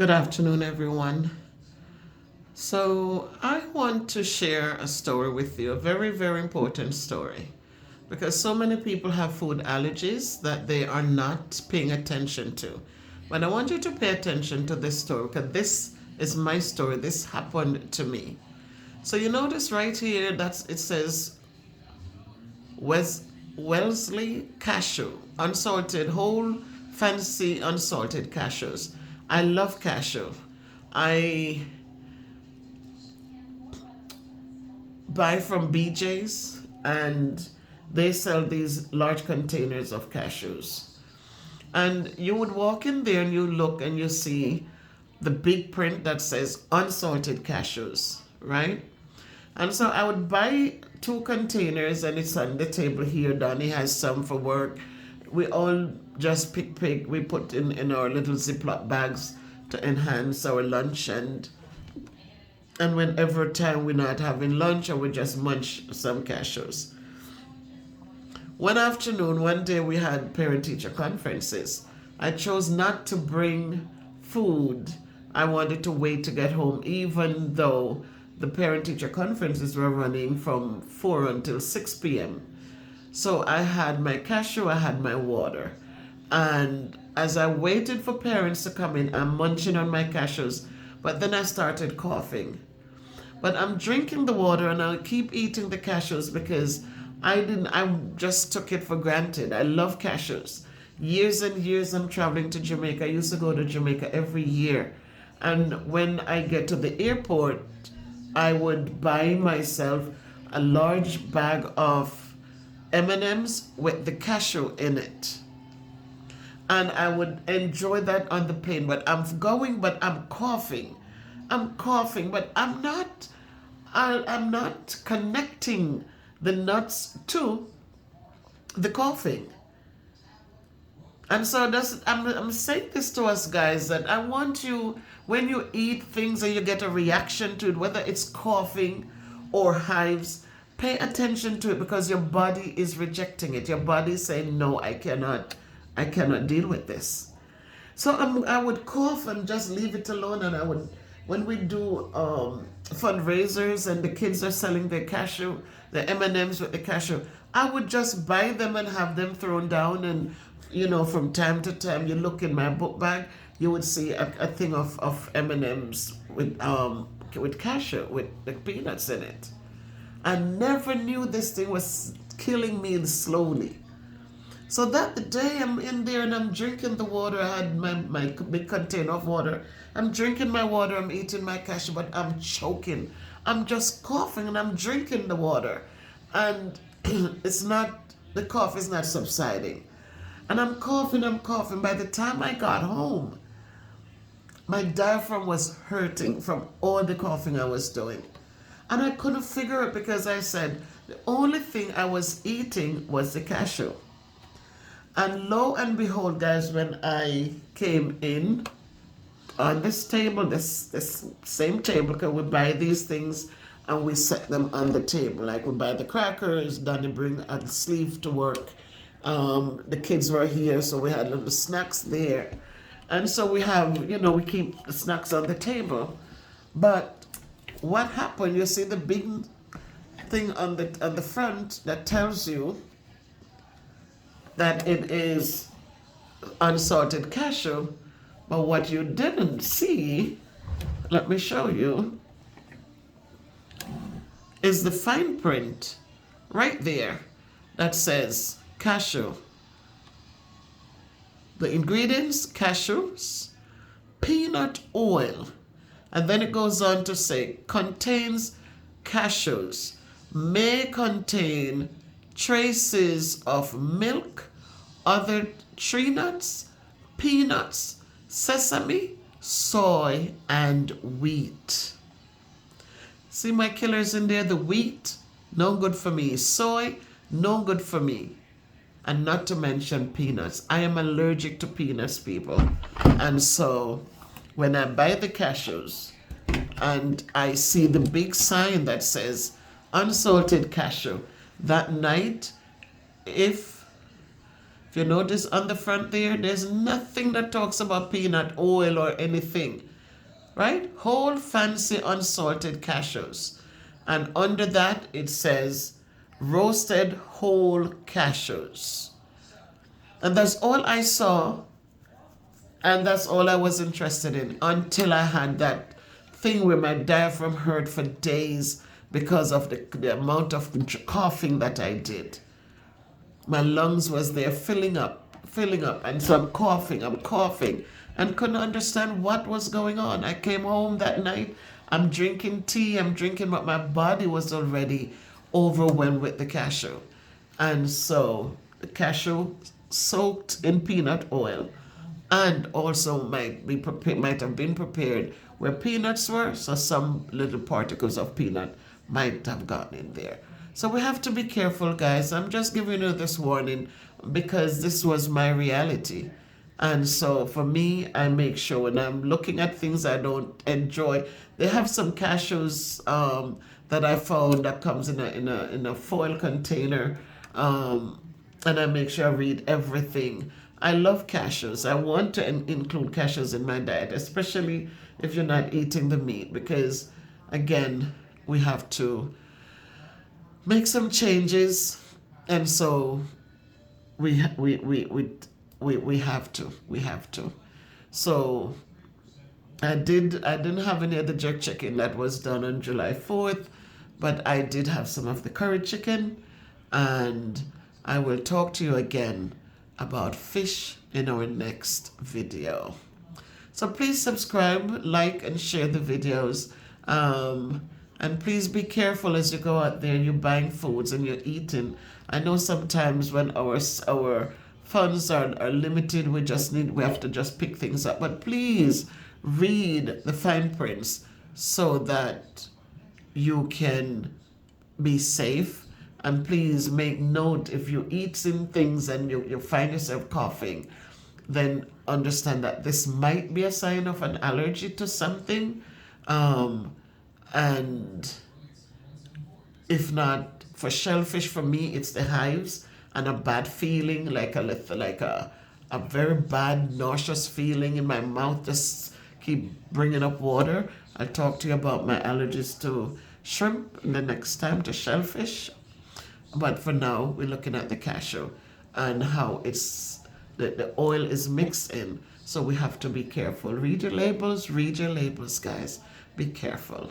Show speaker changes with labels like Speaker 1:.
Speaker 1: Good afternoon, everyone. So, I want to share a story with you, a very, very important story, because so many people have food allergies that they are not paying attention to. But I want you to pay attention to this story because this is my story. This happened to me. So, you notice right here that it says Wes- Wellesley cashew, unsalted, whole, fancy, unsalted cashews. I love cashew. I buy from BJ's and they sell these large containers of cashews. And you would walk in there and you look and you see the big print that says unsalted cashews, right? And so I would buy two containers and it's on the table here. Donnie has some for work. We all just pick, we put in our little Ziploc bags to enhance our lunch and whenever time we're not having lunch or we just munch some cashews. One afternoon, one day we had parent teacher conferences. I chose not to bring food. I wanted to wait to get home, even though the parent teacher conferences were running from 4 until 6 p.m. So I had my cashew, I had my water. And as I waited for parents to come in, I'm munching on my cashews, but then I started coughing. But I'm drinking the water and I keep eating the cashews because I just took it for granted. I love cashews. Years and years I'm traveling to Jamaica. I used to go to Jamaica every year. And when I get to the airport, I would buy myself a large bag of M&Ms with the cashew in it. And I would enjoy that on the plane. But but I'm coughing. I'm coughing, but I'm not connecting the nuts to the coughing. And so I'm saying this to us guys that I want you, when you eat things and you get a reaction to it, whether it's coughing or hives, pay attention to it because your body is rejecting it. Your body is saying, no, I cannot deal with this. So I would cough and just leave it alone. And when we do fundraisers and the kids are selling their cashew, the M&Ms with the cashew, I would just buy them and have them thrown down. And from time to time, you look in my book bag, you would see a thing of M&Ms with cashew with the peanuts in it. I never knew this thing was killing me slowly. So that the day I'm in there and I'm drinking the water, I had my big container of water. I'm drinking my water, I'm eating my cashew, but I'm choking. I'm just coughing and I'm drinking the water. And the cough is not subsiding. And I'm coughing. By the time I got home, my diaphragm was hurting from all the coughing I was doing. And I couldn't figure it because I said the only thing I was eating was the cashew. And lo and behold, guys, when I came in on this table, this same table, because we buy these things and we set them on the table. Like we buy the crackers, Donnie bring a sleeve to work. The kids were here, so we had little snacks there. And so we have, we keep the snacks on the table. But what happened, you see the big thing on the front that tells you that it is unsalted cashew, but what you didn't see, let me show you, is the fine print right there that says cashew. The ingredients: cashews, peanut oil, and then it goes on to say contains cashews, may contain traces of milk, other tree nuts, peanuts, sesame, soy, and wheat. See my killers in there? The wheat, no good for me. Soy, no good for me. And not to mention peanuts. I am allergic to peanuts, people. And so when I buy the cashews and I see the big sign that says unsalted cashew, that night, if If you notice on the front there, there's nothing that talks about peanut oil or anything, right? Whole fancy unsalted cashews. And under that, it says roasted whole cashews. And that's all I saw, and that's all I was interested in until I had that thing where my diaphragm hurt for days because of the amount of coughing that I did. My lungs was there filling up, and so I'm coughing, and couldn't understand what was going on. I came home that night, I'm drinking tea, but my body was already overwhelmed with the cashew. And so the cashew soaked in peanut oil, and also might have been prepared where peanuts were, so some little particles of peanut might have gotten in there. So we have to be careful, guys. I'm just giving you this warning because this was my reality. And so for me, I make sure when I'm looking at things I don't enjoy, they have some cashews that I found that comes in a foil container, and I make sure I read everything. I love cashews. I want to include cashews in my diet, especially if you're not eating the meat, because again, we have to make some changes, and so we have to. So I didn't have any of the jerk chicken that was done on July 4th, but I did have some of the curry chicken, and I will talk to you again about fish in our next video. So please subscribe, like, and share the videos. And please be careful as you go out there and you're buying foods and you're eating. I know sometimes when our funds are limited, we have to just pick things up. But please read the fine prints so that you can be safe. And please make note if you eat some things and you find yourself coughing, then understand that this might be a sign of an allergy to something. And if not, for shellfish, for me, it's the hives and a bad feeling, like a very bad nauseous feeling in my mouth, just keep bringing up water. I'll talk to you about my allergies to shrimp the next time, to shellfish. But for now, we're looking at the cashew and how the oil is mixed in. So we have to be careful. Read your labels, guys. Be careful.